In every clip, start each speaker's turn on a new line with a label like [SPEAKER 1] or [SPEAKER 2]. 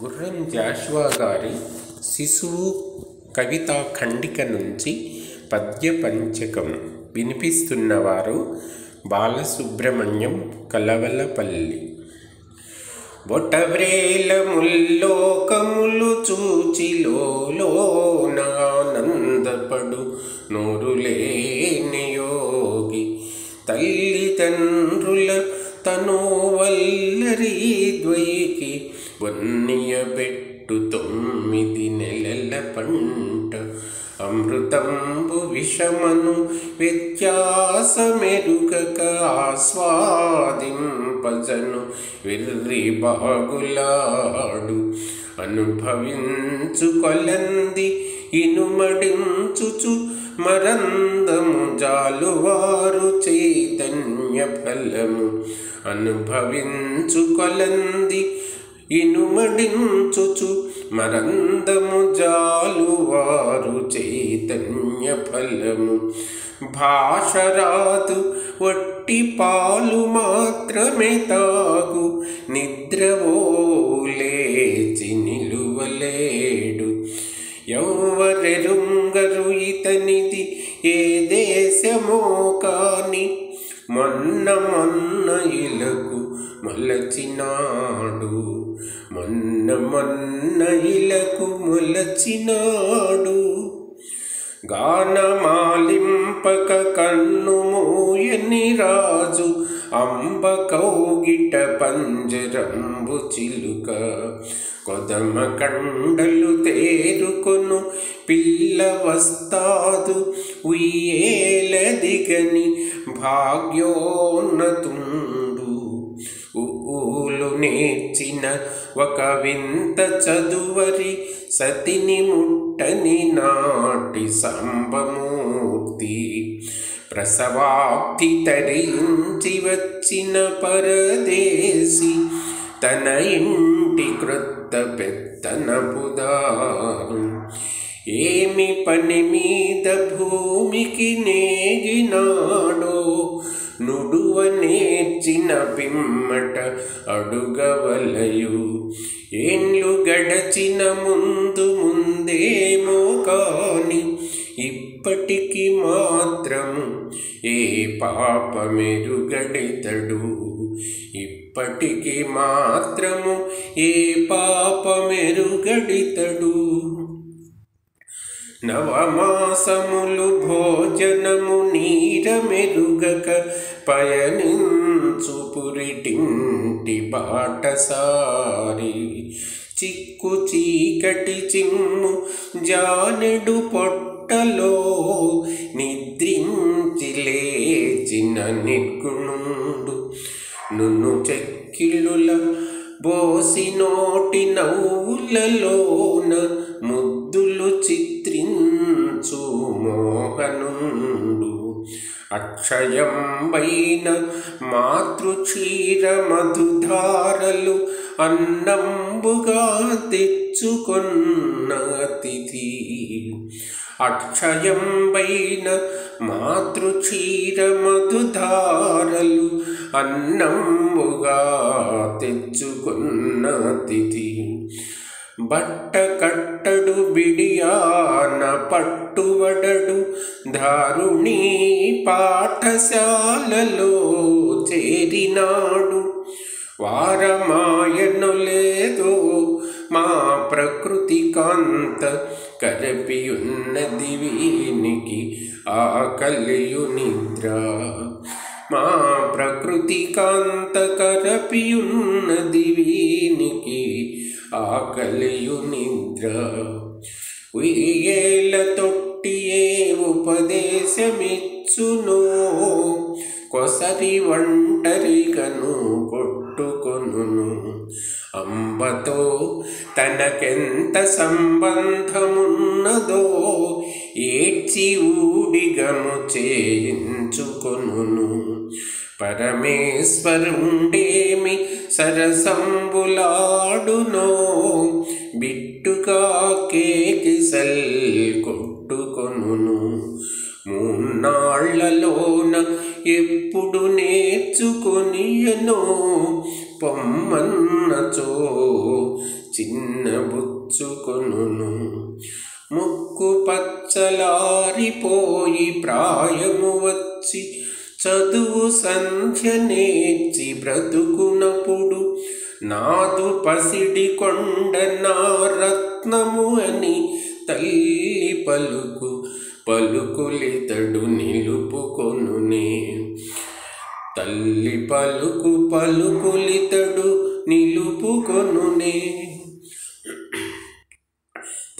[SPEAKER 1] గుర్రం జాషువా గారి శిశువు కవితా ఖండిక నుంచి పద్య పంచకం వినిపిస్తున్నవారు బాలసుబ్రహ్మణ్యం కలవలపల్లి. బొటవ్రేల ముల్లోకములు చూచి లోనానందపడు నోరులేని యోగి, తల్లిదండ్రుల తనువల్లరి ద్వైకి వన్నియబెట్టు 9 నెలల పంట. అమృతంబు విషమను వ్యత్యాసమెరుగక ఆస్వాదింపజను వెర్రి బాగులాడు. అనుభవించు కొలంది ఇనుమడించుచు మరందము జాలువారు చైతన్య ఫలము. అనుభవించు కొలంది ఇనుమడించుచు మరందము జాలువారు చైతన్య ఫలము. భాషరాదు వట్టి పాలు మాత్రమే తాగు, నిద్రవోలేచి నిలువలేడు. ఎవ్వరెరుంగరు ఇతనిది ఏ దేశమో కాని, మొన్న ఇలకు మొలచినాడు. మొన్న ఇలకు మొలచినాడు. గానమాలింపక కన్ను మూయని రాజు, అంబ కౌగిట పంజరంబు చిలుక. కొదమ కండలు తేరుకొను పిల్ల వస్తాదు, ఉయ్యేల దిగని భాగ్యోన్నతుండు. ఊలు నేర్చిన ఒక వింత చదువరి, సతిని ముట్టని నాటి సంభమూర్తి. ప్రసవాప్తి తరించి వచ్చిన పరదేశి, తన ఇంటి క్రొత్త పెత్తనపుదారు. ఏమి పని మీద భూమికి నేగినాడో, నుడువ నేర్చిన పిమ్మట అడుగవలయు. ఏండ్లు గడచిన ముందేమో కాని, ఇప్పటికి మాత్రము ఏ పాపమెరుగడితడు. ఇప్పటికి మాత్రము ఏ పాపమెరుగడితడు. నవమాసములు భోజనము నీరమెరుగక పయనించు పురిటింటి బాటసారి. చిక్కు చీకటి చిమ్ము జానెడు పొట్టలో, నిద్రించి లేచిన నిర్గుణుడు. నున్ను చెక్కిళ్ళుల బోసి నోటి నవ్వులలోన, ముద్దులు చిత్రించు మోహనుండు. అక్షయంబైన మాతృక్షీర మధుధారలు, అన్నంబుగా తెచ్చుకొన్న అతిథి. అక్షయంబైన మాతృక్షీర మధుధారలు, అన్నంబుగా తెచ్చుకొన్న అతిథి. బట్ట కట్టడు బిడియాన పట్టువడడు, దారుణీ పాఠశాలలో చేరినాడు. వారమాయను లేదో మా ప్రకృతి కాంత, కరపియున్నది వీనికి ఆకలియు నిద్ర. మా ప్రకృతి కాంత కరపియున్నది వీనికి ఆకలియు నిద్ర. ఉయ్యేల తొట్టియే ఉపదేశమిచ్చునో, కొసరి ఒంటరిగను కొట్టుకొనును. అంబతో తనకెంత సంబంధమున్నదో, ఏడ్చి ఊడిగము చేయించుకొనును. పరమేశ్వరుండేమి సరసంబులాడునో, బిట్టుగా కేకిసల్ కొట్టుకొనును. 3 నాళ్లలోన ఎప్పుడు నేర్చుకొనియనో, పొమ్మన్నచో చిన్న కొనును. ముక్కు పచ్చలారిపోయి ప్రాయము వచ్చి చదువు సంధ్య నేర్చి బ్రతుకునప్పుడు నాదు పసిడి కొండ నా రత్నము అని తల్లి పలుకులితడు నిలుపుకొనునే. తల్లి పలుకులితడు నిలుపుకొనునే.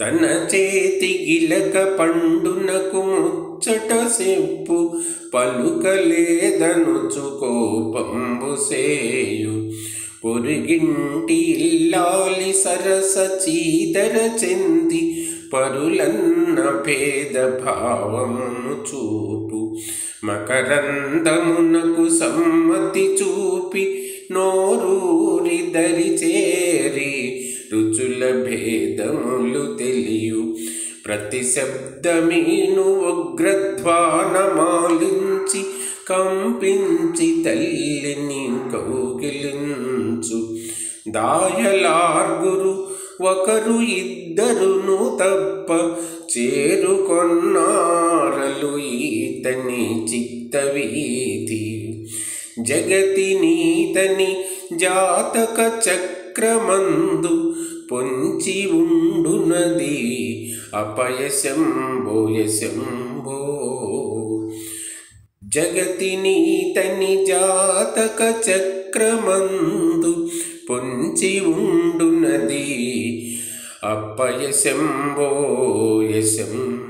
[SPEAKER 1] తన చేతి గిలక పండునకు ముచ్చట చెప్పు పలుకలేదనుచు కోపంబు సేయు. పొరుగింటి ఇల్లాలి సరస చీదర చెంది పరులన్న భేద భావమును చూపు. మకరందమునకు సమ్మతి చూపి నోరూరి దరి చేరి రుచుల భేదములు తెలియు. ప్రతి శబ్దమీను ఉగ్రధ్వానమాలించి కంపించి తల్లిని కౌగిలించు. దాయలార్గురు ఒకరు ఇద్దరును తప్ప చేరుకొన్నారలు ఈతని చిత్తవీధి. జగతి నీతని జాతక చక్రమందు పొంచి ఉండునది అపయశంభో యశంభో. జగతి నీతని జాతక చక్రమందు పొంచి ఉండునది అపయశంభో యశంభో.